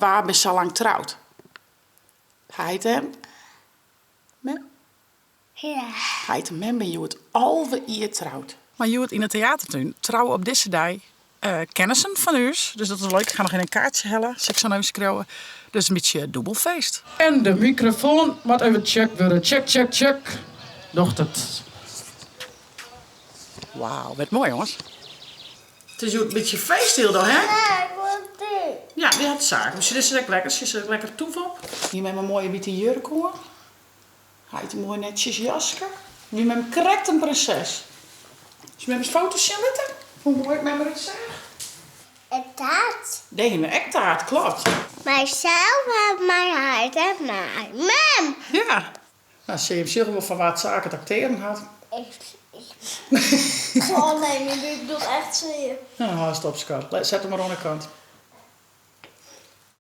Waar ben je zo lang trouwd? Heet hem? Ja. Heet hem ben je het alweer hier trouwd. Maar je wordt in het theatertuin trouwen op deze dag kennissen van u. Dus dat is leuk. Ik ga nog in een kaartje hellen. Zeg zo even schreeuwen. Dus een beetje dubbelfeest. En de microfoon moet even check worden. Check, check, check. Docht het. Wauw, wat mooi jongens. Het is een beetje feeststil dan, hè? Ja, ik wil dit. Ja, die had zaak. Dus dit is lekker. Ze is er lekker toef op. Hier met mijn mooie witte jurk hoor. Hij heeft een mooi netjes jasje. Nu met mijn correct een prinses. Dus met mijn foto's zien zitten. Hoe mooi ik met me het zeg. En dat. Nee, mijn ektaart, klopt. Mijzelf en mijn hart en mijn mam. Ja. Nou, zie je hem zelf wel van wat zaken acteren had. Oh nee, nu doe ik dat echt zeer. Nou, stop, schat. Zet hem maar aan de kant.